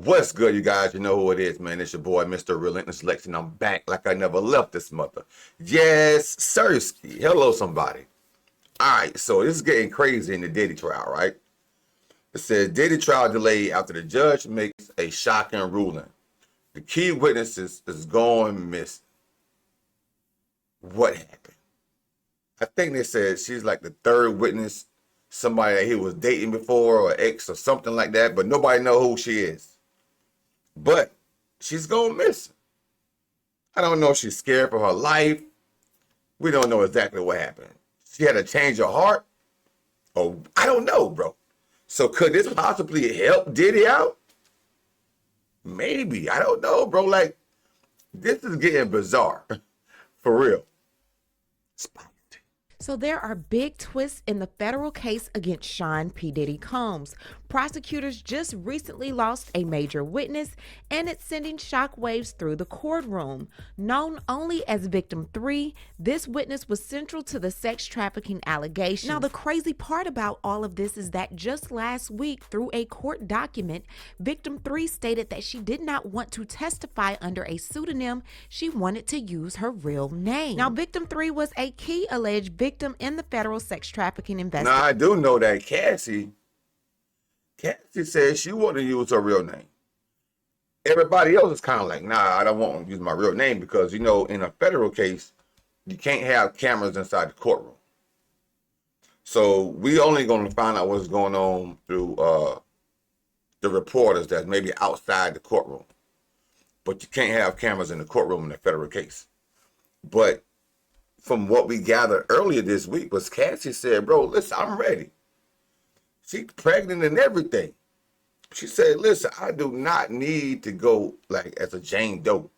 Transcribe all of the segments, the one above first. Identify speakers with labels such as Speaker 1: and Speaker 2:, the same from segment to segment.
Speaker 1: What's good, you guys? You know who it is, man. It's your boy, Mr. Relentless Lex, and I'm back like I never left this mother. Yes, Sirski. Hello, somebody. All right, so this is getting crazy in the Diddy trial, right? It says Diddy trial delayed after the judge makes a shocking ruling. The key witnesses is going missing. What happened? I think they said she's like the third witness, somebody that he was dating before or ex or something like that, but nobody know who she is. But she's going missing. I don't know if she's scared for her life. We don't know exactly what happened. She had a change of heart. Oh, I don't know, bro. So could this possibly help Diddy out? Maybe. I don't know, bro. Like, this is getting bizarre. For real. Spicy.
Speaker 2: So there are big twists in the federal case against Sean P. Diddy Combs. Prosecutors just recently lost a major witness, and it's sending shockwaves through the courtroom. Known only as Victim 3, this witness was central to the sex trafficking allegations. Now, the crazy part about all of this is that just last week, through a court document, Victim 3 stated that she did not want to testify under a pseudonym. She wanted to use her real name. Now, Victim 3 was a key alleged victim in the federal sex trafficking investigation.
Speaker 1: Now, I do know that Cassie said she wanted to use her real name. Everybody else is kind of like, nah, I don't want to use my real name because, you know, in a federal case, you can't have cameras inside the courtroom. So we only going to find out what's going on through the reporters that's maybe outside the courtroom. But you can't have cameras in the courtroom in a federal case. But from what we gathered earlier this week was Cassie said, bro, listen, I'm ready. She's pregnant and everything. She said, listen, I do not need to go like as a Jane Doe.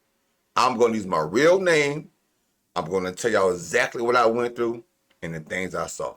Speaker 1: I'm going to use my real name. I'm going to tell y'all exactly what I went through and the things I saw.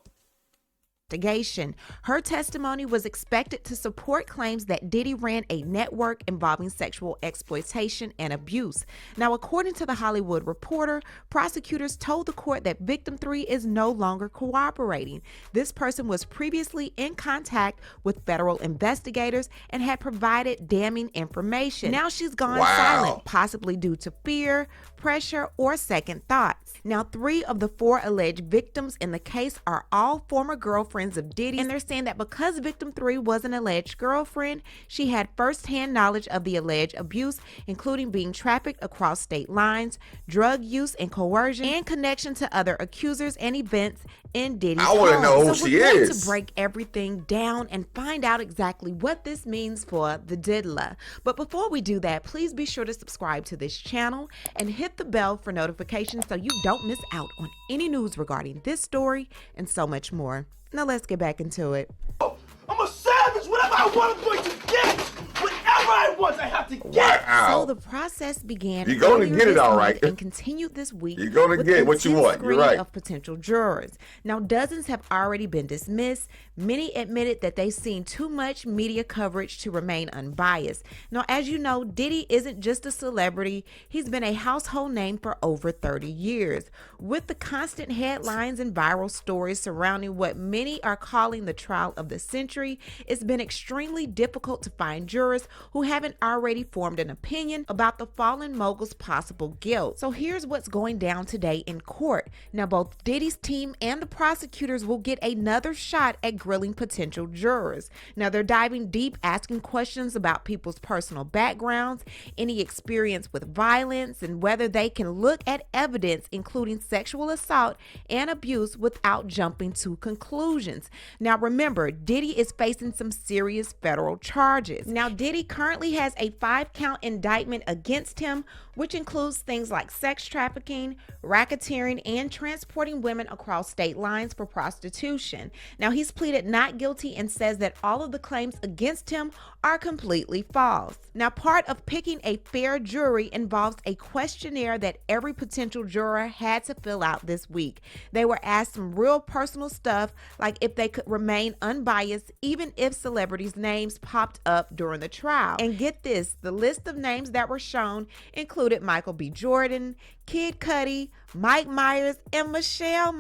Speaker 2: Her testimony was expected to support claims that Diddy ran a network involving sexual exploitation and abuse. Now, according to The Hollywood Reporter, prosecutors told the court that Victim 3 is no longer cooperating. This person was previously in contact with federal investigators and had provided damning information. Now she's gone silent, possibly due to fear, pressure, or second thoughts. Now, 3 of the 4 alleged victims in the case are all former girlfriends of Diddy, and they're saying that because Victim 3 was an alleged girlfriend, she had firsthand knowledge of the alleged abuse, including being trafficked across state lines, drug use and coercion, and connection to other accusers and events in Diddy's home.
Speaker 1: I want to know who she is.
Speaker 2: So we're going to break everything down and find out exactly what this means for the diddler. But before we do that, please be sure to subscribe to this channel and hit the bell for notifications so you don't miss out on any news regarding this story and so much more. Now let's get back into it.
Speaker 3: I'm a savage. Whatever I want, I'm going to get. Whatever I want, I have to get.
Speaker 1: Wow.
Speaker 2: So the process began.
Speaker 1: You're going to get it all right.
Speaker 2: And continued this week.
Speaker 1: You're going to get what you want. You're right.
Speaker 2: Of potential jurors. Now, dozens have already been dismissed. Many admitted that they've seen too much media coverage to remain unbiased. Now, as you know, Diddy isn't just a celebrity. He's been a household name for over 30 years. With the constant headlines and viral stories surrounding what many are calling the trial of the century, it's been extremely difficult to find jurors who haven't already formed an opinion about the fallen mogul's possible guilt. So here's what's going down today in court. Now, both Diddy's team and the prosecutors will get another shot at grilling potential jurors. Now, they're diving deep, asking questions about people's personal backgrounds, any experience with violence, and whether they can look at evidence, including sexual assault and abuse, without jumping to conclusions. Now, remember, Diddy is facing some serious federal charges. Now, Diddy currently has a 5-count indictment against him, which includes things like sex trafficking, racketeering, and transporting women across state lines for prostitution. Now, he's pleaded not guilty and says that all of the claims against him are completely false. Now, part of picking a fair jury involves a questionnaire that every potential juror had to fill out this week. They were asked some real personal stuff, like if they could remain unbiased even if celebrities' names popped up during the trial. And get this, the list of names that were shown included Michael B. Jordan, Kid Cudi, Mike Myers, and Michelle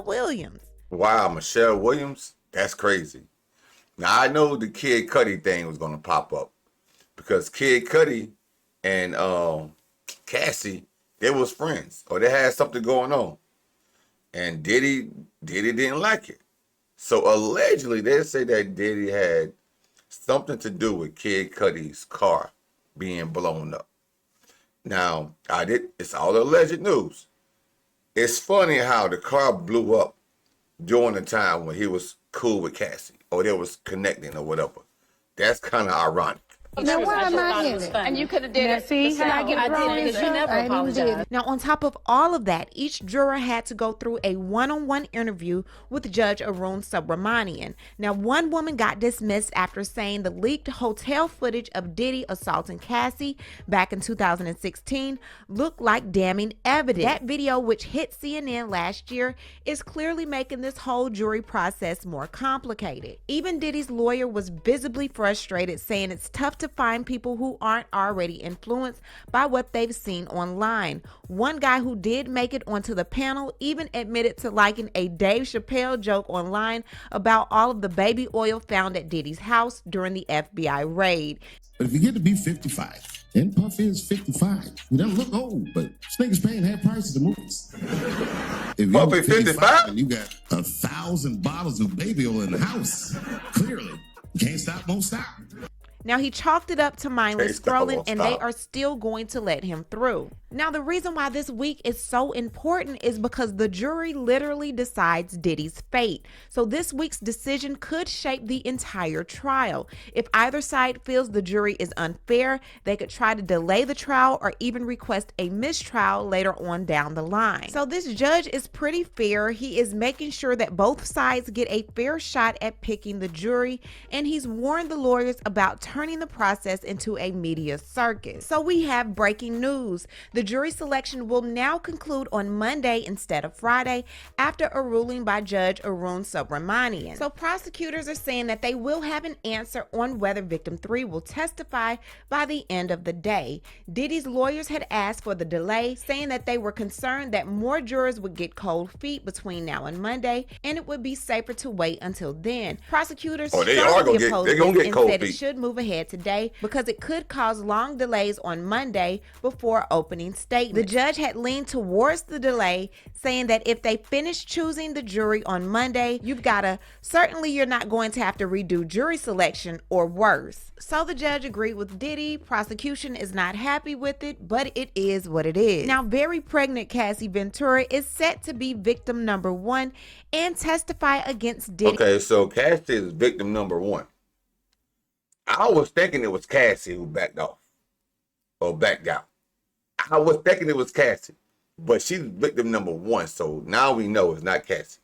Speaker 2: Williams.
Speaker 1: Wow, Michelle Williams? That's crazy. Now, I know the Kid Cudi thing was going to pop up. because Kid Cudi and Cassie, they was friends or they had something going on, and Diddy didn't like it. So allegedly, they say that Diddy had something to do with Kid Cudi's car being blown up. Now, it's all alleged news. It's funny how the car blew up during the time when he was cool with Cassie or they was connecting or whatever. That's kind of ironic.
Speaker 4: Now, why am I in it?
Speaker 5: And you could have did
Speaker 4: Now,
Speaker 5: it.
Speaker 4: see how I get thrown in
Speaker 5: You never
Speaker 4: I ain't even did it.
Speaker 5: apologized.
Speaker 2: Now, on top of all of that, each juror had to go through a one-on-one interview with Judge Arun Subramanian. Now, one woman got dismissed after saying the leaked hotel footage of Diddy assaulting Cassie back in 2016 looked like damning evidence. That video, which hit CNN last year, is clearly making this whole jury process more complicated. Even Diddy's lawyer was visibly frustrated, saying it's tough to find people who aren't already influenced by what they've seen online. One guy who did make it onto the panel even admitted to liking a Dave Chappelle joke online about all of the baby oil found at Diddy's house during the FBI raid.
Speaker 6: But if you get to be 55, and Puff is 55, he doesn't look old, but this nigga's paying half prices of movies. If
Speaker 1: Puff
Speaker 6: you're
Speaker 1: is 55?
Speaker 6: and you got 1,000 bottles of baby oil in the house, clearly, can't stop, won't stop.
Speaker 2: Now, he chalked it up to mindless
Speaker 1: Stop,
Speaker 2: scrolling,
Speaker 1: won't
Speaker 2: and they
Speaker 1: stop.
Speaker 2: are still going to let him through. Now, the reason why this week is so important is because the jury literally decides Diddy's fate. So this week's decision could shape the entire trial. If either side feels the jury is unfair, they could try to delay the trial or even request a mistrial later on down the line. So this judge is pretty fair. He is making sure that both sides get a fair shot at picking the jury, and he's warned the lawyers about turning the process into a media circus. So we have breaking news. The jury selection will now conclude on Monday instead of Friday after a ruling by Judge Arun Subramanian. So prosecutors are saying that they will have an answer on whether victim 3 will testify by the end of the day. Diddy's lawyers had asked for the delay, saying that they were concerned that more jurors would get cold feet between now and Monday, and it would be safer to wait until then. Prosecutors
Speaker 1: They
Speaker 2: strongly
Speaker 1: are gonna
Speaker 2: opposed
Speaker 1: they're gonna
Speaker 2: this
Speaker 1: get
Speaker 2: and
Speaker 1: cold
Speaker 2: said it
Speaker 1: feet.
Speaker 2: should move ahead today because it could cause long delays on Monday before opening statements. The judge had leaned towards the delay, saying that if they finish choosing the jury on Monday, certainly you're not going to have to redo jury selection or worse. So the judge agreed with Diddy. Prosecution is not happy with it, but it is what it is. Now, very pregnant Cassie Ventura is set to be victim number 1 and testify against Diddy.
Speaker 1: Okay, so Cassie is victim number 1. I was thinking it was Cassie who backed off or backed out. I was thinking it was Cassie, but she's victim number 1. So now we know it's not Cassie.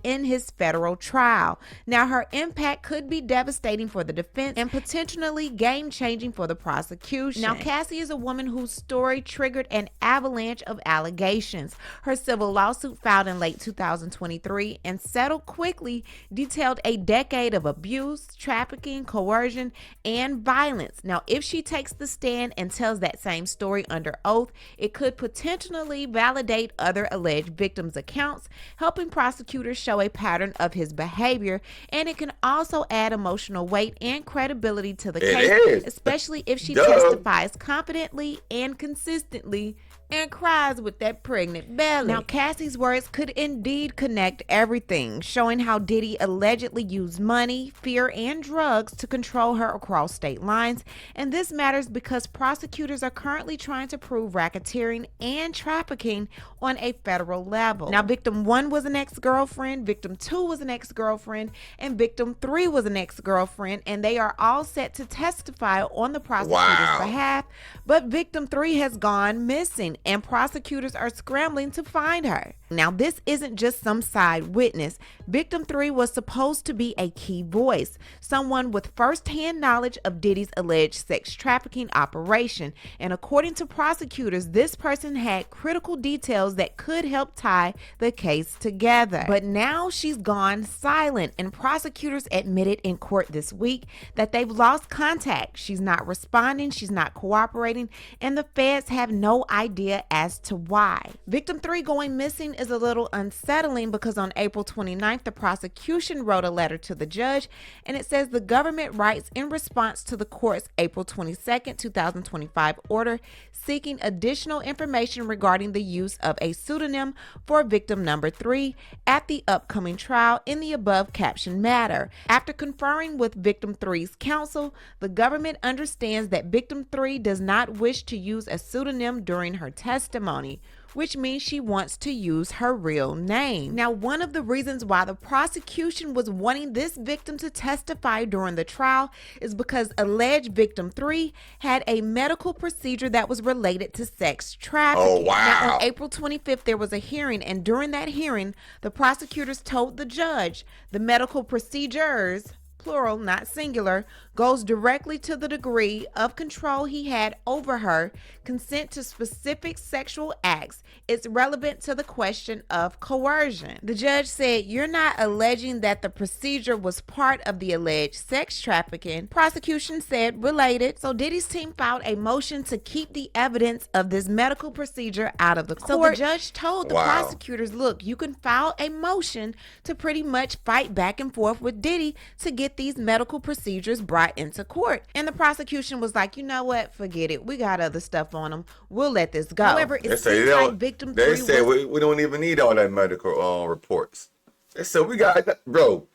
Speaker 2: In his federal trial. Now, her impact could be devastating for the defense and potentially game-changing for the prosecution. Now, Cassie is a woman whose story triggered an avalanche of allegations. Her civil lawsuit filed in late 2023 and settled quickly detailed a decade of abuse, trafficking, coercion, and violence. Now, if she takes the stand and tells that same story under oath, it could potentially validate other alleged victims' accounts, helping prosecutors show a pattern of his behavior, and it can also add emotional weight and credibility to the case, especially if she testifies confidently and consistently and cries with that pregnant belly. Now, Cassie's words could indeed connect everything, showing how Diddy allegedly used money, fear, and drugs to control her across state lines. And this matters because prosecutors are currently trying to prove racketeering and trafficking on a federal level. Now, victim 1 was an ex-girlfriend, victim 2 was an ex-girlfriend, and victim 3 was an ex-girlfriend, and they are all set to testify on the prosecutor's behalf. But victim 3 has gone missing, and prosecutors are scrambling to find her. Now, this isn't just some side witness. Victim 3 was supposed to be a key voice, someone with first-hand knowledge of Diddy's alleged sex trafficking operation. And according to prosecutors, this person had critical details that could help tie the case together. But now she's gone silent, and prosecutors admitted in court this week that they've lost contact. She's not responding, she's not cooperating, and the feds have no idea as to why. Victim 3 going missing is a little unsettling because on April 29th, the prosecution wrote a letter to the judge, and it says the government writes in response to the court's April 22nd, 2025 order seeking additional information regarding the use of a pseudonym for victim number 3 at the upcoming trial in the above captioned matter. After conferring with victim 3's counsel, the government understands that victim 3 does not wish to use a pseudonym during her testimony, which means she wants to use her real name. Now, one of the reasons why the prosecution was wanting this victim to testify during the trial is because alleged victim 3 had a medical procedure that was related to sex trafficking.
Speaker 1: Oh, wow.
Speaker 2: Now, on April 25th, there was a hearing, and during that hearing, the prosecutors told the judge the medical procedures, plural, not singular, goes directly to the degree of control he had over her, consent to specific sexual acts. It's relevant to the question of coercion. The judge said, you're not alleging that the procedure was part of the alleged sex trafficking. Prosecution said related. So Diddy's team filed a motion to keep the evidence of this medical procedure out of the court. So the judge told the prosecutors, look, you can file a motion to pretty much fight back and forth with Diddy to get these medical procedures brought into court. And the prosecution was like, you know what, forget it, we got other stuff on them, we'll let this go. However, it seems like victim 3
Speaker 1: said we don't even need all that medical reports. They said we got, bro,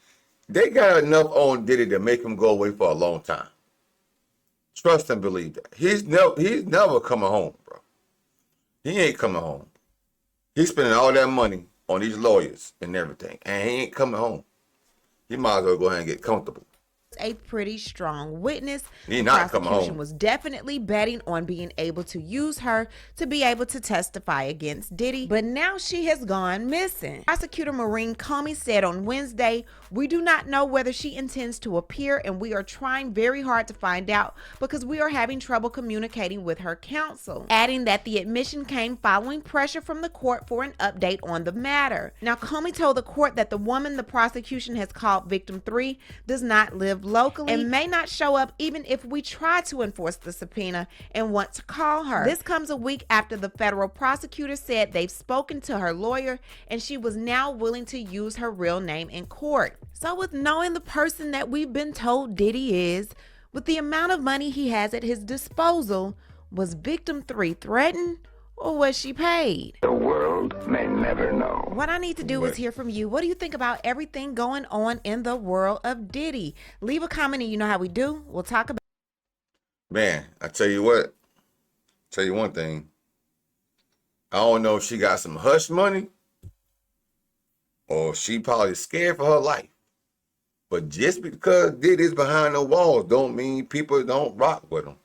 Speaker 1: they got enough on Diddy to make him go away for a long time. Trust and believe that. He's never coming home, bro. He ain't coming home. He's spending all that money on these lawyers and everything, and he ain't coming home. He might as well go ahead and get comfortable.
Speaker 2: A pretty strong witness.
Speaker 1: He not coming home.
Speaker 2: The prosecution was definitely betting on being able to use her to be able to testify against Diddy, but now she has gone missing. Prosecutor Maureen Comey said on Wednesday, we do not know whether she intends to appear, and we are trying very hard to find out because we are having trouble communicating with her counsel, adding that the admission came following pressure from the court for an update on the matter. Now, Comey told the court that the woman the prosecution has called victim 3 does not live locally and may not show up even if we try to enforce the subpoena and want to call her. This comes a week after the federal prosecutor said they've spoken to her lawyer and she was now willing to use her real name in court. So with knowing the person that we've been told Diddy is, with the amount of money he has at his disposal, was victim 3 threatened? Or was she paid?
Speaker 5: The world may never know.
Speaker 2: What I need to do is hear from you. What do you think about everything going on in the world of Diddy? Leave a comment and you know how we do. We'll talk about.
Speaker 1: Man, I tell you what. Tell you one thing. I don't know if she got some hush money or she probably scared for her life. But just because Diddy's behind the walls don't mean people don't rock with him.